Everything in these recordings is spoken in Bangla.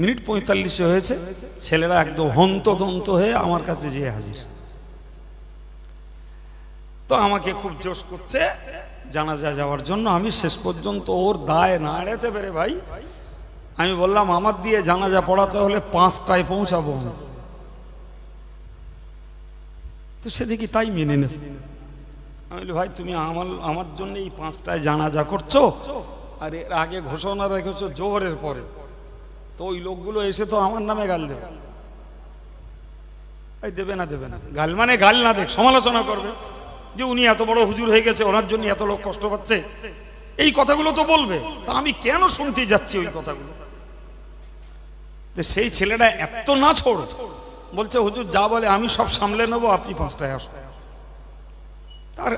মিনিট 45 হয়েছে, ছেলেরা একদম হন্তদন্ত হয়ে আমার কাছে যেয়ে হাজির। তো আমাকে খুব জোশ করছে জানাজা যাওয়ার জন্য। আমি শেষ পর্যন্ত ওর দায় না এড়াতে পেরে ভাই আমি বললাম আমার দিয়ে জানাজা পড়াতে হলে 5টায় পৌঁছাবো। তো সে দেখি তাই মেনে নেছে। আমি বলি ভাই তুমি আমার জন্য এই 5টায় জানাজা করছো, আর এর আগে ঘোষণা রেখেছো জোহরের পরে, তো ওই লোকগুলো এসে তো আমার নামে গাল দেবে। এই দেবে না গাল মানে গাল না, দেখ সমালোচনা করবে যে উনি এত বড় হুজুর হয়ে গেছে, ওনার জন্য এত লোক কষ্ট পাচ্ছে, এই কথাগুলো তো বলবে। তা আমি কেন শুনতে যাচ্ছি ওই কথাগুলো? সেই ছেলেটা এত না ছোড় বলছে হুজুর যা বলে আমি সব সামলে নেবো, আপনি 5টায় আসুন।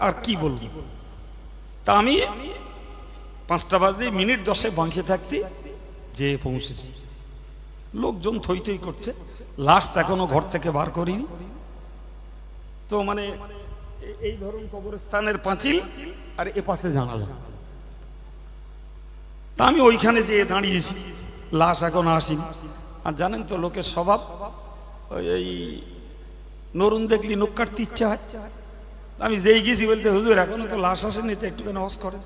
আর কি বলবো? তা আমি 5টা বাজতে মিনিট 10 বাঁকিয়ে থাকতে যে পৌঁছেছি। লোকজন থই থই করছে, লাশ এখনো ঘর থেকে বার করিনি। তো মানে এই ধরুন কবরস্থানের পাঁচিল আর এ পাশে জানাজা। তা আমি ওইখানে যেয়ে দাঁড়িয়েছি, লাশ এখন আসেনি। আর জানেন তো লোকের স্বভাব, এই নরুন দেখলি নখ কাটতে ইচ্ছা হয়। আমি যেই গেছি বলতে হুজুর এখনো তো লাশ আসেনি, তো একটুখানি হজ করে।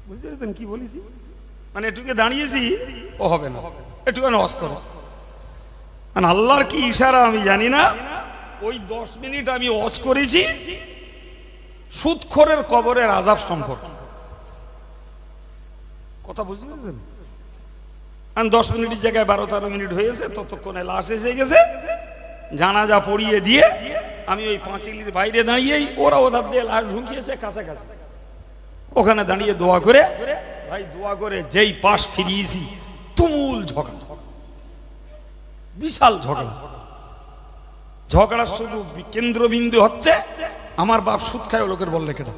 বুঝতে পেরেছেন কি বলেছি? মানে একটুকে দাঁড়িয়েছি, ও হবে না, একটুখানি হজ করে। আল্লাহর কি ইশারা আমি জানি না, ওই 10 মিনিট আমি হজ করেছি সুদখোরের কবরের আযাব সম্পর্কে। কথা বুঝতে পেরেছেন? 10 মিনিটের জায়গায় 12-13 মিনিট হয়েছে, ততক্ষণে লাশ এসে গেছে। জানাজা পড়িয়ে দিয়ে আমি ওই পাঁচিলের বাইরে দাঁড়িয়েই, ওরা ওধার দিয়ে লাশ ঢুকিয়েছে কাছাকাছি, ওখানে দাঁড়িয়ে দোয়া করে ভাই দোয়া করে যেই পাশ ফিরিয়েছি তুমুল ঝগড়া, বিশাল ঝগড়া শুধু কেন্দ্রবিন্দু হচ্ছে আমার বাপ সুদ খায় লোকের বললে কেটা।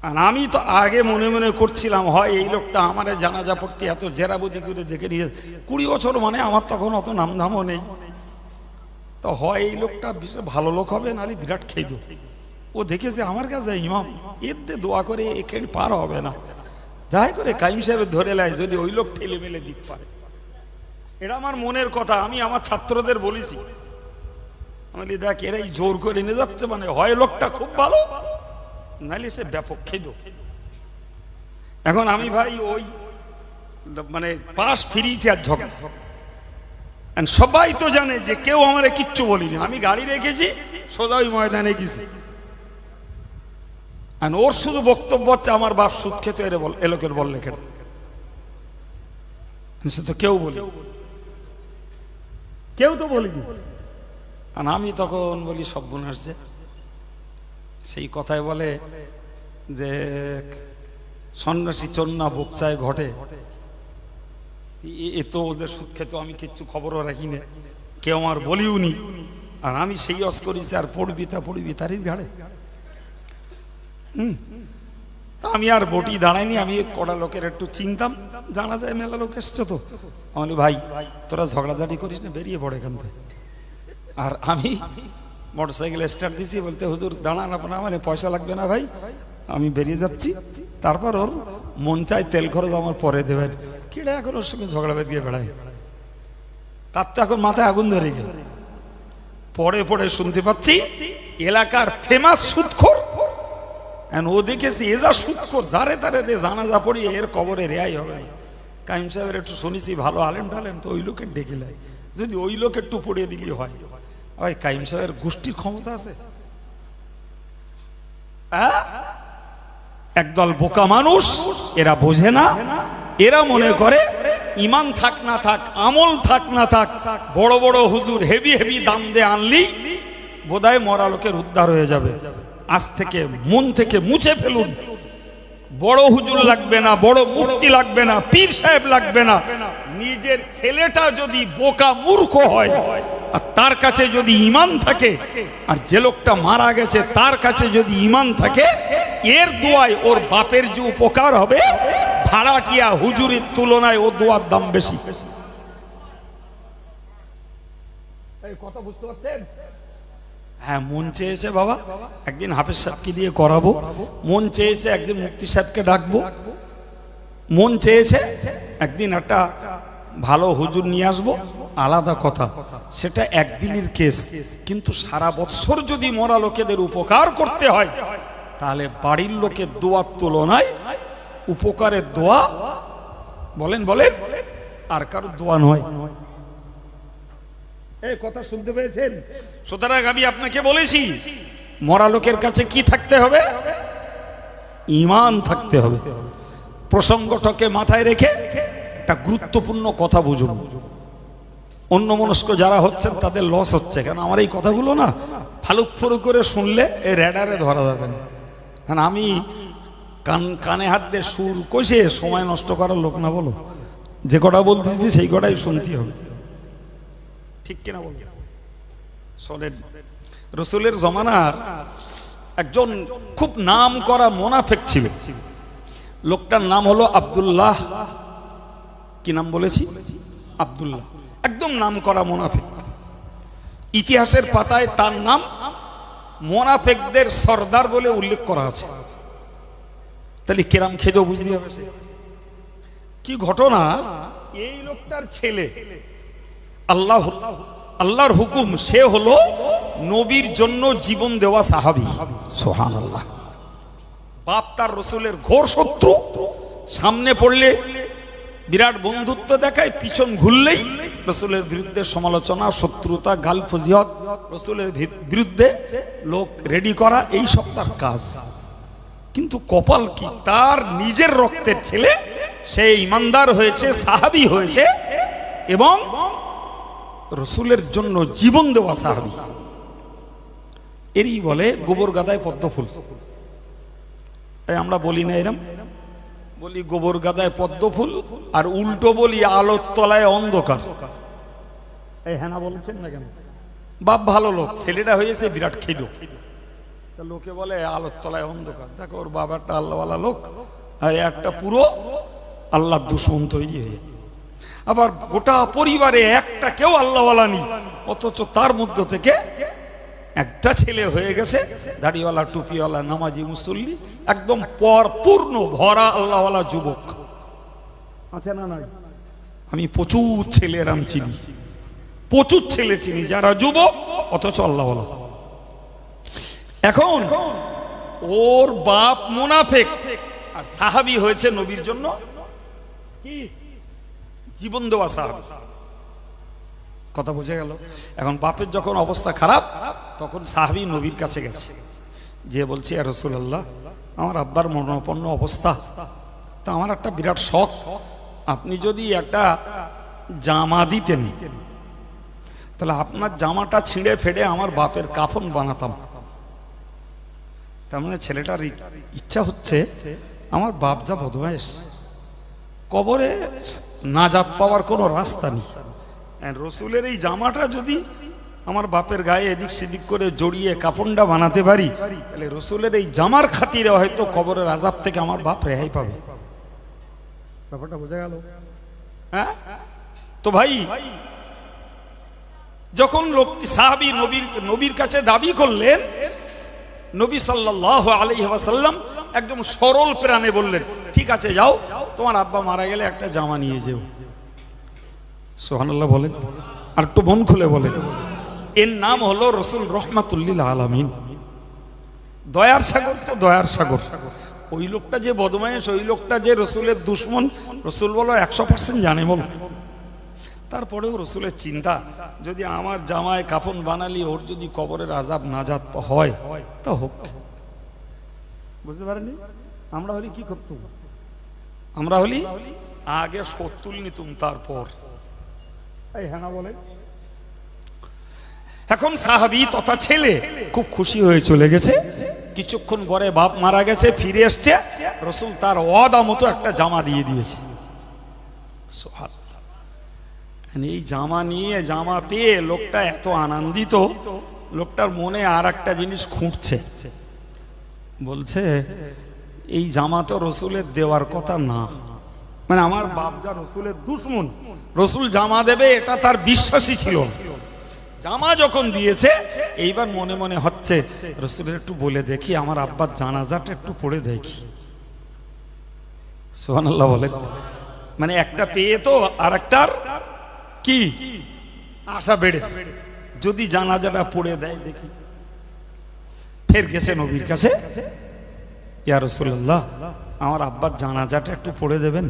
আর আমি তো আগে মনে মনে করছিলাম হয় এই লোকটা আমার জানাজা পড়তে এত জেরাবদি করে দেখে নিয়ে 20 বছর, মানে আমার তখন অত নামধামও নেই, তো হয় এই লোকটা ভালো লোক হবে, নাহলে বিরাট খেইদ। ও দেখেছে আমার কাছে ইমাম, এর দিয়ে দোয়া করে এখানে পার হবে না, যাই করে কাইম সাহেব ধরে নেয় যদি ওই লোক ঠেলে মেলে দিতে পারে। এটা আমার মনের কথা, আমি আমার ছাত্রদের বলেছি। আমি দেখ এরাই জোর করে নিয়ে যাচ্ছে, মানে হয় লোকটা খুব ভালো, নাহলে সে ব্যাপক খেদ। এখন আমি ভাই ওই মানে পাশ ফিরিয়েছি আর ঝগড়া। সবাই তো জানে যে কেউ আমারে কিচ্ছু বলিনি, আমি গাড়ি রেখেছি সোজা ওই ময়দানে গেছি। আর ওর শুধু বক্তব্য হচ্ছে আমার বাপ সুদ খেতে এ লোকের বললে কেন, সে তো কেউ তো বলিনি। আর আমি তখন বলি সব গুণ আসছে। সেই কথায় বলে যে সন্ন্যাসী চন্না বকচায় ঘটে, এ তো ওদের সুদ খেতে আমি কিচ্ছু খবরও রাখি না, কেউ আমার বলিও নি। আর আমি সেই অস করিস আর পড়বি তারই ঘাড়ে। আমি আর বটি দাঁড়াইনি, আমি কড়া লোকের একটু চিনতাম, জানা যায় মেলা লোক এসছে। তো আমি ভাই তোরা ঝগড়াঝাটি করিস না, বেরিয়ে পড়ে এখান থেকে। আর আমি মোটরসাইকেল স্টার্ট দিছি, বলতে হুজুর দাঁড়ান আপনার, মানে পয়সা লাগবে না ভাই, আমি বেরিয়ে যাচ্ছি। তারপর ওর মন চাই তেল খরচ আমার পরে দেবেন, কিটা এখন ওর সঙ্গে ঝগড়া বেঁধিয়ে বেড়ায়। তার তো এখন মাথায় আগুন ধরে গেল। পরে শুনতে পাচ্ছি এলাকার ফেমাস সুদখোর, ও দেখেছি এ যা সুদখোর, যারে তারে জানাজা পড়িয়ে এর কবরে রেয়াই হবে না। কাইম সাহেবের একটু শুনেছি ভালো আলেম টালেম, তো ওই লোকের ডেকে নেয়, যদি ওই লোক একটু পড়িয়ে দিলি হয়। ওই কাইম সাহেবের গোষ্ঠীর ক্ষমতা আছে। একদল বোকা মানুষ, এরা বোঝে না, এরা মনে করে ইমান থাক না থাক, আমল থাক না থাক, বড় বড় হুজুর হেভি দাম দিয়ে আনলি বোধহয় মরা লোকের উদ্ধার হয়ে যাবে। আজ থেকে মন থেকে মুছে ফেলুন, বড় হুজুর লাগবে না, বড় মুফতি লাগবে না, পীর সাহেব লাগবে না। নিজের ছেলেটা যদি বোকা মূর্খ হয় আর তার কাছে যদি ঈমান থাকে, আর যে লোকটা মারা গেছে তার কাছে যদি ঈমান থাকে, এর দোয়ায় ওর বাপের যে উপকার হবে, ভাড়াটিয়া হুজুরের তুলনায় ও দোয়ার দাম বেশি। এই কথা বুঝতে পারছেন? হ্যাঁ, মন চেয়েছে বাবা একদিন হাফেজ সাহেবকে দিয়ে করাবো, মন চেয়েছে একদিন মুফতি সাহেবকে ডাকবো, মন চেয়েছে একদিন একটা ভালো হুজুর নিয়ে আসবো, আলাদা কথা, সেটা একদিনের কেস। কিন্তু সারা বছর যদি মরা লোকেদের উপকার করতে হয়, তাহলে বাড়ির লোকের দোয়ার তুলনায় উপকারের দোয়া, বলেন বলেন, আর কারো দোয়া নয়। এই কথা শুনতে পেয়েছেন? সুতরাং আমি আপনাকে বলেছি, মরা লোকের কাছে কি থাকতে হবে? ঈমান থাকতে হবে। প্রসঙ্গটাকে মাথায় রেখে একটা গুরুত্বপূর্ণ কথা বুঝুন। অন্যমনস্ক যারা হচ্ছেন তাদের লস হচ্ছে, কারণ আমার এই কথাগুলো না ফালুক ফুরুক করে শুনলে এই র্যাডারে ধরা যাবে না। কারণ আমি কানে হাত দিয়ে সুর কষে সময় নষ্ট করার লোক না। বলো, যে কটা বলতেছি সেই কটাই শুনতে হবে, ঠিক কিনা বল? শোনেন, রসুলের জমানার একজন খুব নাম করা মোনাফেক ছিল। লোকটার নাম হলো আব্দুল্লাহ। কি নাম বলেছি? আব্দুল্লাহ। একদম নাম করা মোনাফেক। ইতিহাসের পাতায় তার নাম মোনাফেকদের সর্দার বলে উল্লেখ করা আছে। তাহলে কেরাম খেদেও বুঝতে হবে কি ঘটনা। এই লোকটার ছেলে, আল্লাহর হুকুম, সে হলো নবীর জন্য জীবন দেওয়া সাহাবী। সুবহানাল্লাহ। বাপ তার রসুলের ঘোর শত্রু, সামনে পড়লে বিরাট বন্ধুত্ব দেখায়, পিছন ঘুরলেই রসুলের বিরুদ্ধে সমালোচনা, শত্রুতা, গাল ফজিহত, রসুলের বিরুদ্ধে লোক রেডি করা, এই সব তার কাজ। কিন্তু কপাল কি, তার নিজের রক্তের ছেলে, সে ইমানদার হয়েছে, সাহাবী হয়েছে এবং রসুলের জন্য জীবন দেওয়া সাহাবী। এরই বলে গোবর গাদায় পদ্ম ফুল। আমরা বলি না এরম, বলি গোবর গাদায় পদ্ম ফুল, আর উল্টো বলি আলোর তলায় অন্ধকার। এই হ্যাঁ না বলছেন না কেন? বাপ ভালো লোক, ছেলেটা হয়েছে বিরাট খেদ, লোকে বলে আলোর তলায় অন্ধকার। দেখো, ওর বাবাটা আল্লাহওয়ালা লোক, আর একটা পুরো আল্লাহর দুশমন তৈরি হয়ে। আবার গোটা পরিবারে একটা কেউ আল্লাহওয়ালা নেই, অথচ তার মধ্য থেকে একটা ছেলে হয়ে গেছে দাড়িওয়ালা, টুপিওয়ালা, নামাজি, মুসল্লি, একদম পূর্ণ ভরা আল্লাহওয়ালা যুবক। আছে না নাই? আমি প্রচুর ছেলে এরম চিনি, প্রচুর ছেলে চিনি যারা যুবক অথচ আল্লাহওয়ালা। এখন ওর বাপ মুনাফিক আর সাহাবী হয়েছে নবীর জন্য কি জীবন দেওয়া সাহাবী। কথা বুঝে গেল? এখন বাপের যখন অবস্থা খারাপ, তখন সাহাবী নবীর কাছে গেছে, যে বলছে, ইয়া রাসূলুল্লাহ, আমার আব্বার মরণাপন্ন অবস্থা, তা আমার একটা বিরাট শখ, আপনি যদি একটা জামা দিতেন, তাহলে আপনার জামাটা ছিঁড়ে ফেড়ে আমার বাপের কাফন বানাতাম। তার মানে ছেলেটার ইচ্ছা হচ্ছে, আমার বাপ যা বদমাইশ, কবরে নাজাত পাওয়ার কোনো রাস্তা নেই, রসুলের এই জামাটা যদি আমার বাপের গায়ে এদিক সেদিক করে জড়িয়ে কাফনটা বানাতে পারি, তাহলে রসুলের এই জামার খাতিরে হয়তো কবরের আযাব থেকে আমার বাপ রেহাই পাবে। ব্যাপারটা বোঝা গেল? হ্যাঁ। তো ভাই, যখন লোকটি সাহাবী নবীর কাছে দাবি করলেন, নবী সাল্লাল্লাহু আলাইহি ওয়াসাল্লাম একদম সরল প্রাণে বললেন, ঠিক আছে, যাও, তোমার আব্বা মারা গেলে একটা জামা নিয়ে যেও। সুবহানাল্লাহ বলেন, আর একটু মন খুলে বলেন। এর নাম হলো রসুল রহমাতুল লিল আলামিন, দয়ার সাগর। তো দয়ার সাগর, ওই লোকটা যে বদমাইশ, ওই লোকটা যে রসুলের দুশমন, রসুল বলো 100% জানে, বলো। তারপরেও রসুলের চিন্তা, যদি আমার জামায় কাফন বানালি ওর যদি কবরের আযাব নাজাত হয় তা হোক। বুঝতে পারেননি? আমরা হলি কি করতাম? আমরা হলি আগে সত্তুল নিতুম, তারপর এই হ্যাঁ বলে। এখন সাহাবী তথা ছেলে খুব খুশি হয়ে চলে গেছে। কিছুক্ষণ পরে বাপ মারা গেছে, ফিরে এসছে, রসুল তার ওয়াদা মতো একটা জামা দিয়ে দিয়েছে। এই জামা নিয়ে, জামা পেয়ে লোকটা এত আনন্দিত, লোকটার মনে আর একটা জিনিস খুঁটছে। বলছে, এই জামা তো রসুলের দেওয়ার কথা না, মানে আমার বাপ যা রসুলের দুশমন, রসুল জামা দেবে এটা তার বিশ্বাসই ছিল না। জামা যখন দিয়েছে এইবার মনে মনে হচ্ছে রসুলের একটু বলে দেখি আমার আব্বার জানাজাটা একটু পড়ে দেখি। সুবহানাল্লাহ বলে, মানে একটা পেয়ে তো আর একটার কি আশা বেড়েছে, যদি জানাজাটা পড়ে দেয় দেখি। ফের গেছে নবীর কাছে, ইয়া রাসূলুল্লাহ আমার আব্বার জানাজাটা একটু পড়ে দেবেন।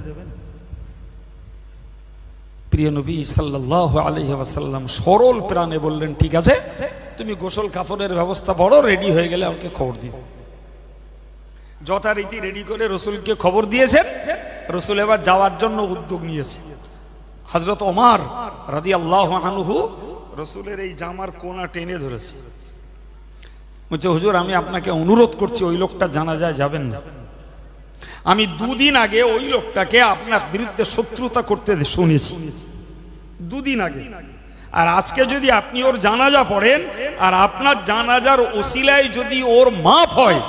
প্রিয় নবী সাল্লাল্লাহু আলাইহি ওয়াসাল্লাম সরল প্রাণে বললেন, ঠিক আছে তুমি গোসল কাপড়ের ব্যবস্থা বড়, রেডি হয়ে গেলে আমাকে খবর দিও। যথারীতি রেডি করে রসুলকে খবর দিয়েছেন। রসুল এবার যাওয়ার জন্য উদ্যোগ নিয়েছে। হযরত ওমর রাদিয়াল্লাহু আনহু রসুলের এই জামার কোনা টেনে ধরেছে, বলছে হুজুর আমি আপনাকে অনুরোধ করছি ওই লোকটা জানাজায় যাবেন না। আমি দুদিন আগে ওই লোকটাকে আপনার বিরুদ্ধে শত্রুতা করতে শুনেছি, দুদিন আগে। আর আজকে যদি আপনি ওর জানাজা পড়েন আর আপনার জানাজার ওসিলায় যদি ওর মাফ হয়,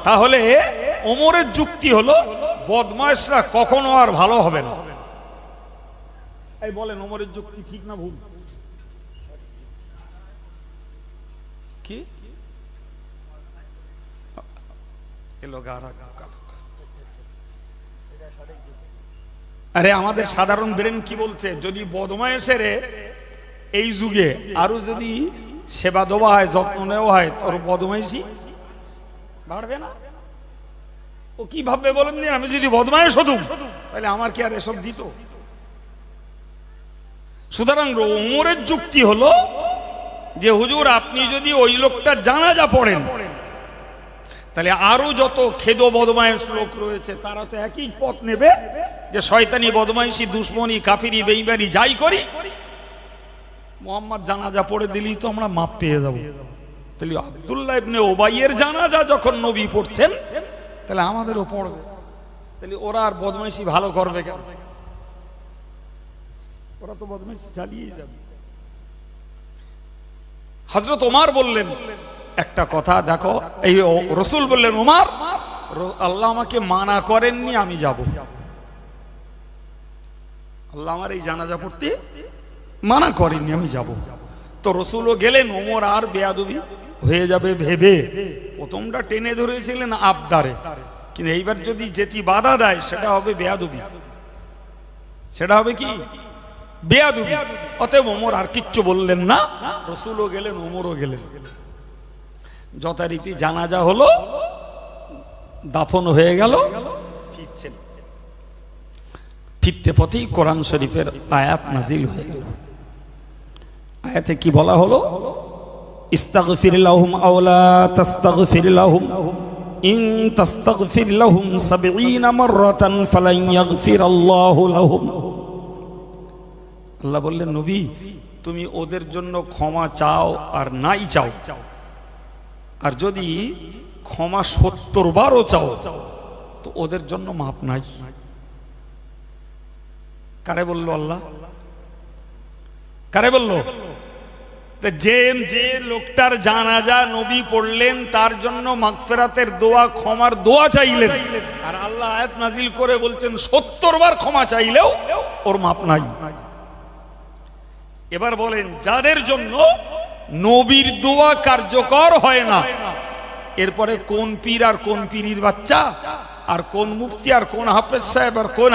তাহলে ওমরের যুক্তি হলো বদমাইশরা কখনো আর ভালো হবে না। এই বলেন ওমরের যুক্তি ঠিক না ভুল? কি আরে আমাদের সাধারণ ব্রেন কি বলছে, যদি বদমায়েশের এই যুগে আরো যদি সেবা দেওয়া হয়, যত্ন নেওয়া হয়, তোর বদমাইশি বাড়বে না? ও কি ভাববে বলেন? আমি যদি বদমায়েশ হতুম তাহলে আমার কি আর এসব দিত? সুতরাং ওমরের যুক্তি হলো যে হুজুর আপনি যদি ওই লোকটার জানাজা পড়েন তাহলে আরো যত খেদো বদমায়েশ লোক রয়েছে তারা তো একই পথ নেবে, যে শয়তানি বদমাইশি দুশ্মনী কাফিরি বেঈমানি যাই করি, মুহাম্মদ জানাজা পড়ে দিলেই তো আমরা মাপ পেয়ে যাব। তাহলে আব্দুল্লাহ ইবনে উবাইয়ের জানাজা যখন নবী পড়ছেন তাহলে আমাদেরও পড়বে, তাহলে ওরা আর বদমাইশি ভালো করবে কেন? ওরা তো বদমাইশি চালিয়ে যাবে। হযরত ওমর বললেন একটা কথা, দেখো এই রসুল বললেন ওমর আল্লাহ আমাকে মানা করেননি আমি যাব, আল্লাহ আমার এই জানাজা পড়তে মানা করেননি আমি যাব। তো রসুলও গেলেন, ওমর আর বেয়াদবি হয়ে যাবে ভেবে প্রথমটা টেনে ধরেছিলেন আবদারে, কিন্তু এইবার যদি যেটি বাধা দেয় সেটা হবে বেয়াদবি, সেটা হবে কি বেয়াদবি। অতএব ওমর আর কিচ্ছু বললেন না, রসুলও গেলেন ওমরও গেলেন। যথারীতি জানাজা হলো, দাফন হয়ে গেল, ফিরছেন। ফিরতে পথেই কোরআন শরীফের আয়াত নাজিল হয়ে গেল। আয়াতে কি বলা হলো? ইস্তাগফির লাহুম আও লা তাস্তাগফির লাহুম ইন তাস্তাগফির লাহুম ৭০ মাররাতান ফালান ইয়াগফিরাল্লাহু লাহুম। আল্লাহ বললেন নবী তুমি ওদের জন্য ক্ষমা চাও আর নাই চাও, আর যদি ক্ষমা ৭০ বারও চাও তো ওদের জন্য মাপ নাই। কারে বললো আল্লাহ? কারে বললো? যে লোকটার জানাজা নবী পড়লেন তার জন্য মাগফিরাতের দোয়া, ক্ষমার দোয়া চাইলেন, আর আল্লাহ আয়াত নাজিল করে বলছেন ৭০ বার ক্ষমা চাইলেও ওর মাপ নাই। এবার বলেন যাদের জন্য নবীর দোয়া কার্যকর হয় না, এরপরে কোন পীর আর কোন পীরির বাচ্চা আর কোন মুফতি আর কোন হাফেজ সাহেব আর কোন